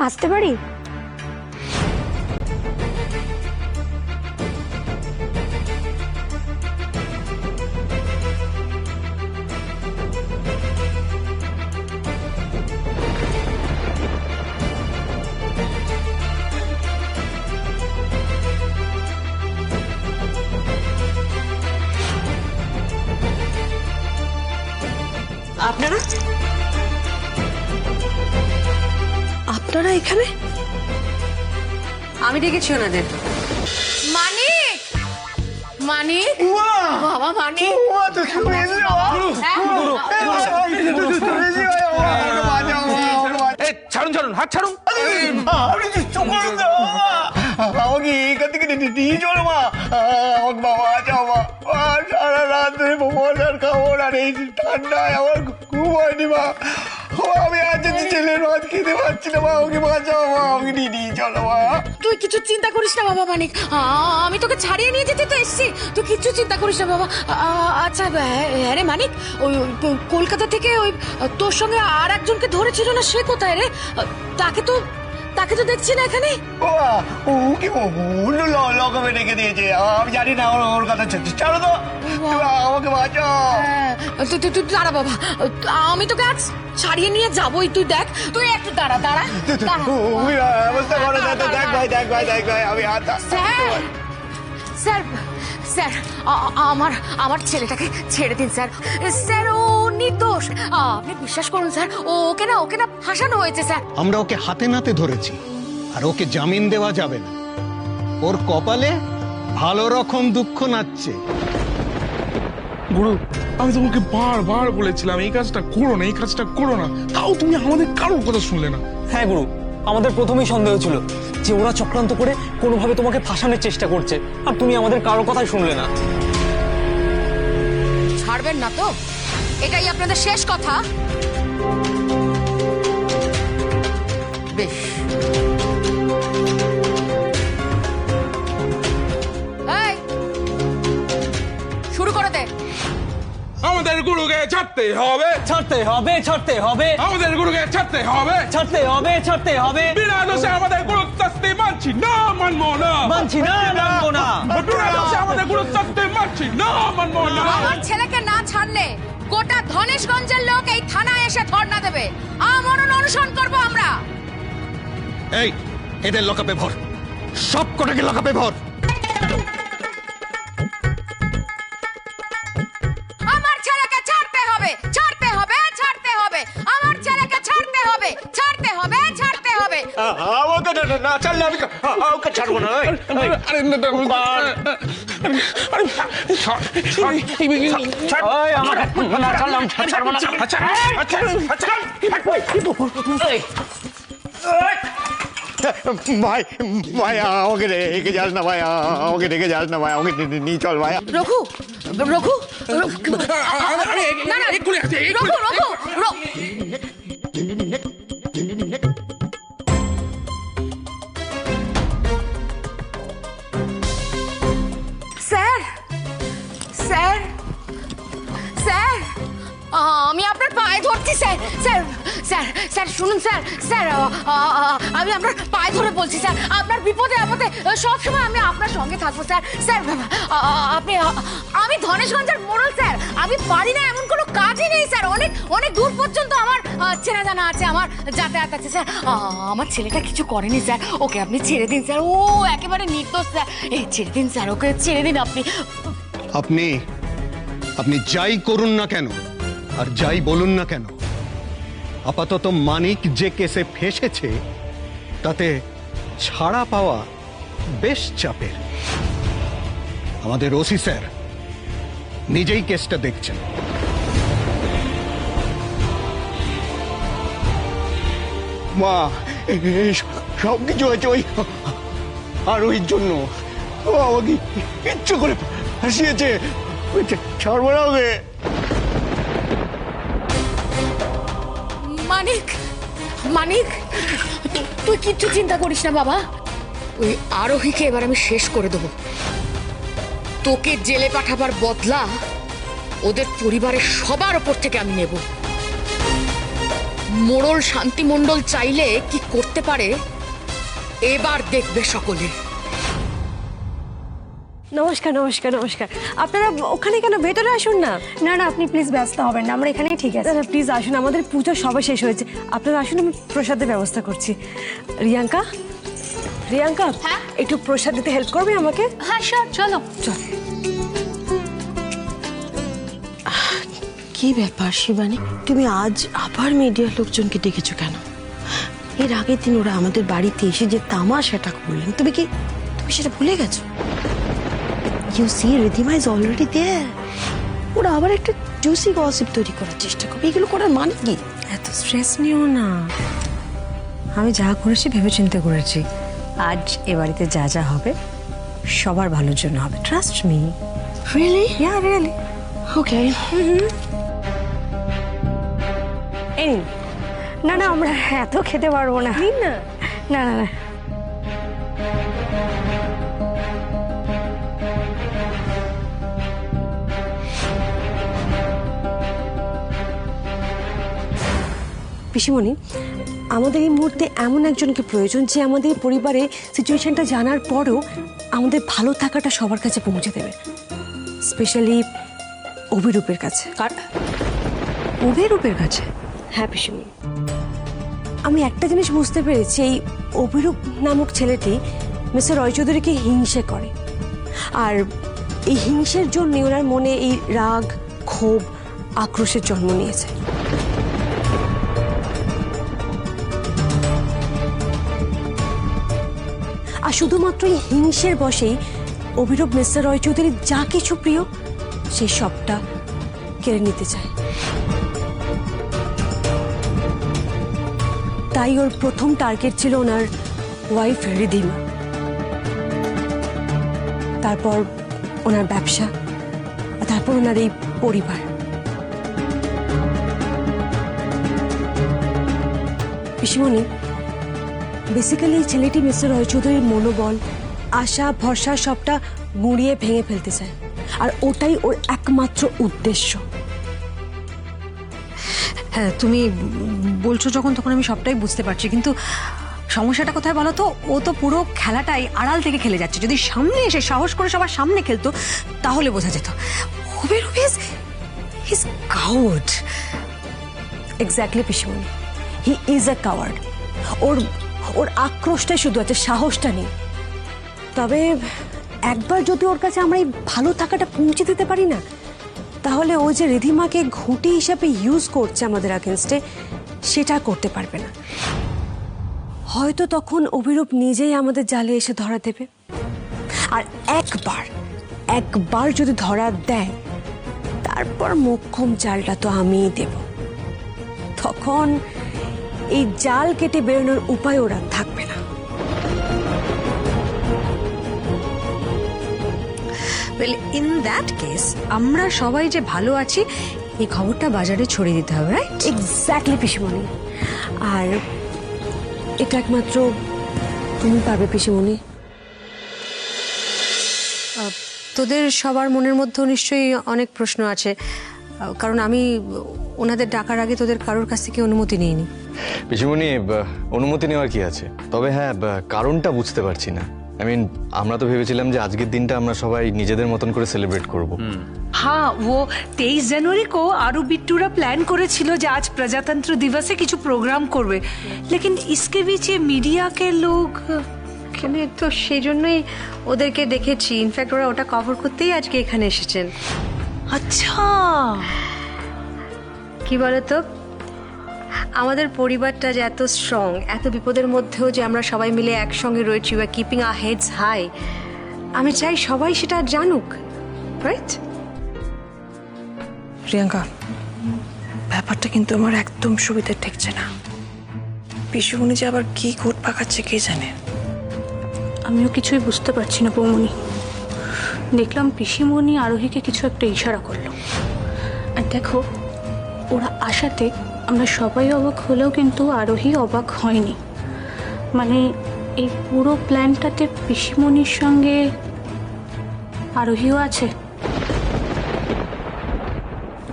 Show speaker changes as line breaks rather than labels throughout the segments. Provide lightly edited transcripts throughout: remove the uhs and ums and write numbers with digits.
আসতে পারি?
আপনারা আপনারা এখানে?
আমি ডেকেছি ওনাদের।
মানিক, মানিক, বাবা মানিক,
ছাড়ুন ছাড়ুন, হাত ছাড়ুন।
আমাকে এখান থেকে নিয়ে চলো মা, আমাকে বাবা বাঁচাও মা। সারা রাত ধরে মশার খাবো আর এই ঠান্ডায় আমার ঘুম হয়নি মা। আমি আজ ছেলের ভাত খেতে পারছি না মা, আমাকে বাঁচাও মা, আমাকে নিয়ে চলো মা।
তুই কিছু চিন্তা করিস না বাবা মানিক, আমি তোকে ছাড়িয়ে নিয়ে যেতে তো এসছি, তুই কিছু চিন্তা করিস না বাবা। আচ্ছা হ্যাঁ রে মানিক, ওই কলকাতা থেকে ওই তোর সঙ্গে আর একজনকে ধরেছিল না, সে কোথায় রে? তাকে তো দেখছি না এখানে।
ও কি অন্য লকমে রেখে দিয়েছে, আমি জানি না ওর কথা। চলো তো, আমাকে বাঁচাও।
তুই দাঁড়া বাবা, আমি তোকে আজ ছাড়িয়ে নিয়ে যাবোই, তুই দেখ, তুই একটু দাঁড়া দাঁড়া।
ব্যবস্থা করো, দেখ ভাই আমি
স্যার স্যার স্যার, আমার ছেলেটাকে ছেড়ে দিন স্যার। স্যার ও নির্দোষ, আপনি বিশ্বাস করুন স্যার, ওকে না ফাঁসানো হয়েছে স্যার।
আমরা ওকে হাতে নাতে ধরেছি, আর ওকে জামিন দেওয়া যাবে না। ওর কপালে ভালো রকম দুঃখ নাচছে।
গুরু, আমি তোমাকে বারবার বলেছিলাম এই কাজটা করো না, এই কাজটা করো না, তাও তুমি আমাদের কারোর কথা শুনলে না।
হ্যাঁ গুরু, আমাদের প্রথমেই সন্দেহ ছিল যে ওরা চক্রান্ত করে কোনোভাবে তোমাকে ফাঁসানোর চেষ্টা করছে, আর তুমি আমাদের কারোর কথাই শুনলে না।
ছাড়বেন না তো? এটাই আপনাদের শেষ কথা? বেশ, এই শুরু করে দে।
আমাদের গুরুকে ছাড়তে হবে,
ছাড়তে হবে, ছাড়তে হবে,
আমাদের গুরুকে ছাড়তে হবে,
ছাড়তে হবে, ছাড়তে হবে।
বিনা দোষে আমাদের গুরু শাস্তি মানছি না, মানবো না,
মানছি না, মানবো না।
বিনা দোষে আমাদের গুরু শাস্তি মানছি না, মানবো না।
আমার ছেলেকে না ছাড়লে গোটা ধনেশগঞ্জের লোক এই থানায় এসে ধর্ণা দেবে, আমরণ অনশন করব আমরা।
এই, এদের লকআপে ভর, সব কটাকে লকআপে ভর।
আমার ছেলেকে ছাড়তে হবে, ছাড়তে হবে, ছাড়তে হবে, আমার ছেলেকে ছাড়তে হবে, ছাড়তে হবে, ছাড়তে হবে।
আমাকে না ছাড়লে আমি ওকে ছাড়বো না।
আরে না,
ওই, আমাকে না ছাড়লে আমি ছাড়বো না।
ভাই আমাকে রেখে যাস না ভাই, আমাকে রেখে যাস না ভাই, আমাকে নিয়ে চল ভাই।
রঘু, রঘু, না না,
এক্ষুনি আসছি,
Raghu, Raghu, sir sir sir, আমি আপনার পায়ে ধরছি স্যার। স্যার স্যার স্যার শুনুন স্যার, স্যার আমি আপনার পায়ে ধরে বলছি স্যার, আপনার বিপদে আপদে সবসময় আমি আপনার সঙ্গে থাকবো স্যার। স্যার আপনি, আমি ধনেশগঞ্জের মোড়ল স্যার, আমি পারি না এমন কোনো কাজই নেই স্যার, অনেক অনেক দূর পর্যন্ত আমার চেনা জানা আছে, আমার যাতায়াত আছে স্যার। আমার ছেলেটা কিছু করেনি স্যার, ওকে আপনি ছেড়ে দিন স্যার, ও একেবারে নির্দোষ স্যার, এই ছেড়ে দিন স্যার, ওকে ছেড়ে দিন আপনি।
আপনি যাই করুন না কেন, আর যাই বলুন না কেন, আপাতত মানিক যে কেসে ফেসেছে তাতে ছাড়া পাওয়া বেশ চাপের। আমাদের ওসি স্যার নিজেই কেসটা দেখছেন।
মা, সব কিছু হয়েছে ওই আরোহীর জন্য। ও আমাকে ইচ্ছু করে হাসিয়েছে, ছাড়বো না ওকে।
মানিক, মানিক, তুই কিচ্ছু চিন্তা করিস না বাবা, ওই আরোহীকে এবার আমি শেষ করে দেবো। তোকে জেলে পাঠাবার বদলা ওদের পরিবারের সবার ওপর থেকে আমি নেব। মোড়ল শান্তিমণ্ডল চাইলে কি করতে পারে এবার দেখবে সকলে।
নমস্কার নমস্কার নমস্কার। আপনারা ওখানে কেন, ভেতরে আসুন না।
না না, আপনি প্লিজ ব্যস্ত হবেন না, আমরা এখানেই ঠিক আছে।
দাদা প্লিজ আসুন, আমাদের পুজো সবে শেষ হয়েছে। আপনারা আসুন, আমি প্রসাদের ব্যবস্থা করছি। রিয়াঙ্কা, রিয়াঙ্কা,
হ্যাঁ?
একটু প্রসাদ দিতে হেল্প করবে আমাকে?
হ্যাঁ স্যার, চলো।
চল।
কি ব্যাপার শিবানী, তুমি আজ আবার মিডিয়ার লোকজনকে ডেকেছো কেন? এর আগের দিন ওরা আমাদের বাড়িতে এসে যে তামাশাটা করলেন, তুমি সেটা ভুলে গেছো? You C, Ridhima is already দেয়ার। ওরা আবার একটা জুসি গসিপ তৈরি করার চেষ্টা করবে। এগুলো করার মানে কি?
এত স্ট্রেস নিও না, আমি যা করেছি ভেবে চিন্তে করেছি। আজ এ বাড়িতে যা যা হবে সবার ভালোর জন্য হবে, ট্রাস্ট মি।
রিয়েলি?
ইয়া রিয়েলি।
ওকে।
এই
না না, আমরা এত খেতে পারবো না।
নিন না।
না না না,
পিসিমণি, আমাদের এই মুহূর্তে এমন একজনকে প্রয়োজন যে আমাদের পরিবারে সিচুয়েশনটা জানার পরও আমাদের ভালো থাকাটা সবার কাছে পৌঁছে দেবে, স্পেশালি অভিরূপের কাছে। অভিরূপের কাছে? হ্যাঁ পিসিমণি, আমি একটা জিনিস বুঝতে পেরেছি, এই অভিরূপ নামক ছেলেটি মিস্টার রয়চৌধুরীকে হিংসে করে, আর এই হিংসের জন্য ওনার মনে এই রাগ, ক্ষোভ, আক্রোশের জন্ম নিয়েছে। আর শুধুমাত্র এই হিংসের বশেই অভিরূপ মিস্টার রয়চৌধুরীর যা কিছু প্রিয় সেই সবটা কেড়ে নিতে চায়। তাই ওর প্রথম টার্গেট ছিল ওনার ওয়াইফ রিধিমা, তারপর ওনার ব্যবসা, তারপর ওনার এই পরিবার। পিসিমণি, বেসিক্যালি এই ছেলেটি মিস্টার রয়চৌধুরীর মনোবল, আশা, ভরসা সবটা গুঁড়িয়ে ভেঙে ফেলতে চায়, আর ওটাই ওর একমাত্র উদ্দেশ্য।
হ্যাঁ, তুমি বলছো যখন, তখন আমি সবটাই বুঝতে পারছি, কিন্তু সমস্যাটা কোথায় বলো তো? ও তো পুরো খেলাটাই আড়াল থেকে খেলে যাচ্ছে। যদি সামনে এসে সাহস করে সবার সামনে খেলতো তাহলে বোঝা যেত। হিজ কাউয়ার্ড।
এক্স্যাক্টলি পিসিমণি, হি ইজ আ কাওয়ার্ড। ওর আক্রোশটাই শুধু আছে, সাহসটা নেই। তবে একবার যদি ওর কাছে আমরা এই ভালো থাকাটা পৌঁছে দিতে পারি না, তাহলে ও যে রিধিমাকে ঘুঁটি হিসাবে ইউজ করছে আমাদের আগেনস্টে, সেটা করতে পারবে না। হয়তো তখন অভিরূপ নিজেই আমাদের জালে এসে ধরা দেবে, আর একবার যদি ধরা দেয়, তারপর মোক্ষম জালটা তো আমিই দেব। তখন এই জাল কেটে বেরোনোর উপায় ওরা থাকবে না।
ওয়েল, ইন দ্যাট কেস আমরা সবাই যে ভালো আছি এই খবরটা বাজারে ছড়িয়ে দিতে হবে, রাইট?
এক্স্যাক্টলি পিসিমণি, আর এটা একমাত্র তুমি পারবে পিসিমণি।
তোদের সবার মনের মধ্যেও নিশ্চয়ই অনেক প্রশ্ন আছে, কারণ আমি ওনাদের ডাকার আগে তোদের কারোর কাছ থেকে অনুমতি নিইনি।
পিসিমণি, অনুমতি নেওয়ার কি আছে? তবে হ্যাঁ, কারণটা বুঝতে পারছি না। আমরা তো ভেবেছিলাম যে আজকের দিনটা আমরা সবাই নিজেদের মতন করে সেলিব্রেট করব।
हाँ, वो 23 जनवरी को आरू बिट्टूरा प्लान করেছিল যে আজ প্রজাতন্ত্র দিবসে কিছু প্রোগ্রাম করবে, लेकिन इसके बीच ये मीडिया के लोग
এখানে তো সেই জন্যই ওদেরকে দেখেছি। ইনফ্যাক্ট ওরা ওটা কভার করতেই আজকে এখানে এসেছেন।
अच्छा
কি বলতো, আমাদের পরিবারটা যে এত স্ট্রং, এত বিপদের মধ্যেও যে আমরা সবাই মিলে একসঙ্গে রয়েছি, we are keeping our heads high, আমি চাই সবাই সেটা জানুক, রাইট?
প্রিয়াঙ্কা, ব্যাপারটা কিন্তু আমার একদম সুবিধা ঠেকছে না। পিসুমণি যে আবার কি কোট পাকাচ্ছে কে জানে।
আমিও কিছুই বুঝতে পারছি না বৌমনি। দেখলাম পিসিমণি আরোহীকে কিছু একটা ইশারা করলো, আর দেখো ওরা আসাতে আমরা সবাই অবাক হলেও কিন্তু আরোহী অবাক হয়নি। মানে এই পুরো প্ল্যানটাতে পিসিমণির সঙ্গে আরোহীও আছে।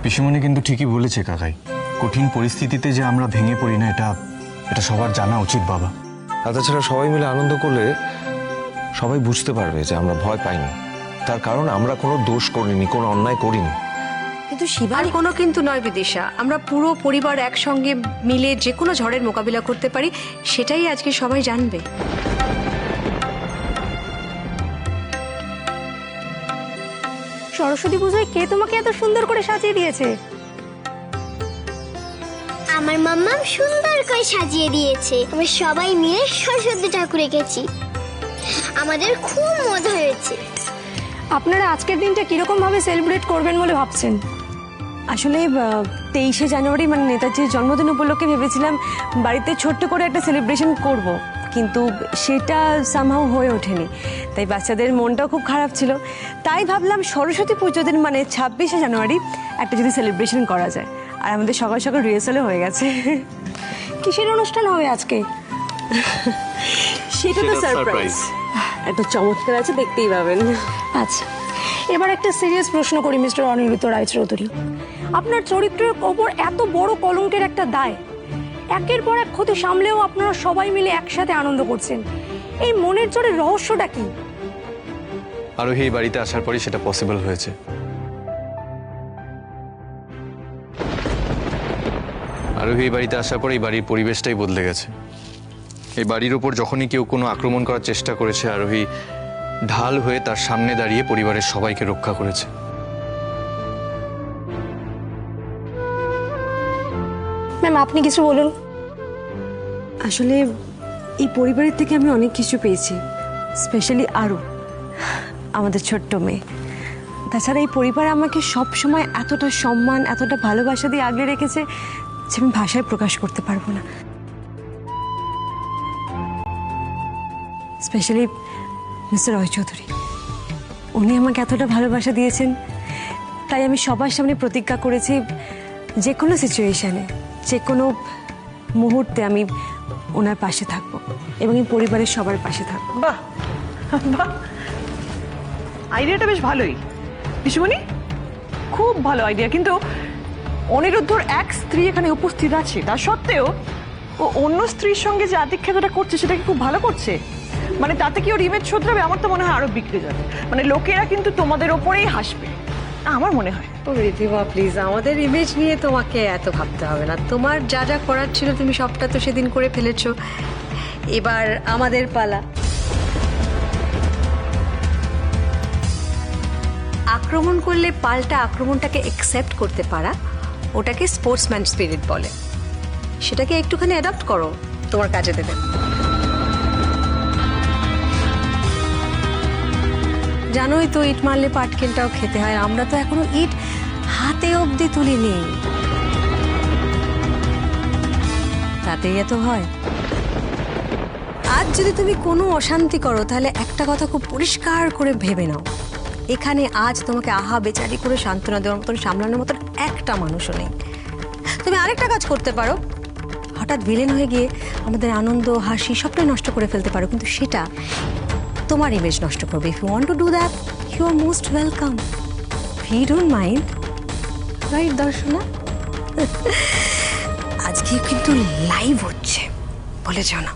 পিসিমণি কিন্তু ঠিকই বলেছে কাকাই, কঠিন পরিস্থিতিতে যে আমরা ভেঙে পড়ি না, এটা সবার জানা উচিত বাবা।
আর তাছাড়া সবাই মিলে আনন্দ করলে সবাই বুঝতে পারবে যে আমরা ভয় পাইনি। তার কারণ আমরা কোনো দোষ করিনি, কোনো অন্যায় করিনি।
কিন্তু শিবার কোনো কিন্তু নয় বিদিশা, আমরা পুরো পরিবার একসঙ্গে মিলে যে কোনো ঝড়ের মোকাবিলা করতে পারি, সেটাই আজকে সবাই জানবে।
সরস্বতী পুজোয় কে তোমাকে এত সুন্দর করে সাজিয়ে দিয়েছে?
আমার মাম্মা সুন্দর করে সাজিয়ে দিয়েছে। আমরা সবাই মিলে সরস্বতী ঠাকুর এঁকেছি, আমাদের খুব মজা হয়েছে।
আপনারা আজকের দিনটা কিরকম ভাবে সেলিব্রেট করবেন বলে ভাবছেন?
আসলে 23শে জানুয়ারি মানে নেতাজির জন্মদিন উপলক্ষে ভেবেছিলাম বাড়িতে ছোট্ট করে একটা সেলিব্রেশন করব, কিন্তু সেটা সামহাও হয়ে ওঠেনি। তাই বাচ্চাদের মনটাও খুব খারাপ ছিল। তাই ভাবলাম সরস্বতী পুজো দিন মানে 26শে জানুয়ারি একটা যদি সেলিব্রেশন করা যায়। আর আমাদের সকাল সকাল রিহার্সালও হয়ে গেছে।
কিসের অনুষ্ঠান হবে আজকে?
সেটা তো সারপ্রাইজ, একটা চমৎকার আছে, দেখতেই পাবেন।
আচ্ছা, এবার একটা সিরিয়াস প্রশ্ন করি মিস্টার অনিরুদ্ধ রায়চৌধুরী। আপনার চরিত্রের ওপর এত বড় কলঙ্কের একটা দায়, একের পর এক ক্ষতি সামলেও আপনারা সবাই মিলে একসাথে আনন্দ করছেন, এই মনের জোরের রহস্যটা কি?
আরোহী এই বাড়িতে আসার পরই সেটা পসিবল হয়েছে। আরোহী এই বাড়িতে আসার পর এই বাড়ির পরিবেশটাই বদলে গেছে। এই বাড়ির ওপর যখনই কেউ কোনো আক্রমণ করার চেষ্টা করেছে, আরোহী ঢাল হয়ে তার সামনে দাঁড়িয়ে পরিবারের সবাইকে রক্ষা করেছে।
ম্যাম, আপনি কিছু বলুন।
আসলে এই পরিবারের থেকে আমি অনেক কিছু পেয়েছি, স্পেশালি আরও আমাদের ছোট্ট মেয়ে। তাছাড়া এই পরিবার আমাকে সব সময় এতটা সম্মান, এতটা ভালোবাসা দিয়ে আগলে রেখেছে যে আমি ভাষায় প্রকাশ করতে পারবো না। স্পেশালি মিস্টার রায়চৌধুরী, উনি আমাকে এতটা ভালোবাসা দিয়েছেন, তাই আমি সবার সামনে প্রতিজ্ঞা করেছি যে কোনো সিচুয়েশানে, যে কোনো মুহূর্তে আমি ওনার পাশে থাকবো এবং এই পরিবারের সবার পাশে থাকবো।
বাহ বাহ, আইডিয়াটা বেশ ভালোই পিসিমণি, খুব ভালো আইডিয়া। কিন্তু অনিরুদ্ধর এক স্ত্রী এখানে উপস্থিত আছে, তা সত্ত্বেও ও অন্য স্ত্রীর সঙ্গে যে আতিক্ষেপটা করছে সেটা কি খুব ভালো করছে? মানে তাতে কি ওর ইমেজ শোধরাবে? আমার তো মনে হয় আরো বিগড়ে যাবে। মানে লোকেরা কিন্তু তোমাদের ওপরেই হাসবে, আমার মনে হয়।
ও রিধিমা প্লিজ, আমাদের ইমেজ নিয়ে তোমাকে এত ভাবতে হবে না। তোমার যা যা করার ছিল তুমি সবটা তো সেদিন করে ফেলেছো, এবার আমাদের পালা। আক্রমণ করলে পাল্টা আক্রমণটাকে অ্যাকসেপ্ট করতে পারা, ওটাকে স্পোর্টসম্যান স্পিরিট বলে। সেটাকে একটুখানি অ্যাডাপ্ট করো, তোমার কাজে দেবে। জানোই তো ইট মারলে পাটকেলটাও খেতে হয়। আমরা তো এখনো ইট হাতে অবধি তুলিনি, তাতেই এত হয়। আজ যদি তুমি কোনো অশান্তি করো তাহলে একটা কথা খুব পরিষ্কার করে ভেবে নাও, এখানে আজ তোমাকে আহা বেচারি করে সান্ত্বনা দেওয়ার মতন, সামলানোর মতন একটা মানুষও নেই। তুমি আরেকটা কাজ করতে পারো, হঠাৎ ভিলেন হয়ে গিয়ে আমাদের আনন্দ হাসি সবটাই নষ্ট করে ফেলতে পারো, কিন্তু সেটা তোমার ইমেজ নষ্ট করবে। If you want to do that, you are most welcome. We don't mind, right Darshana? আজকে কিন্তু লাইভ হচ্ছে, বলে যাও না।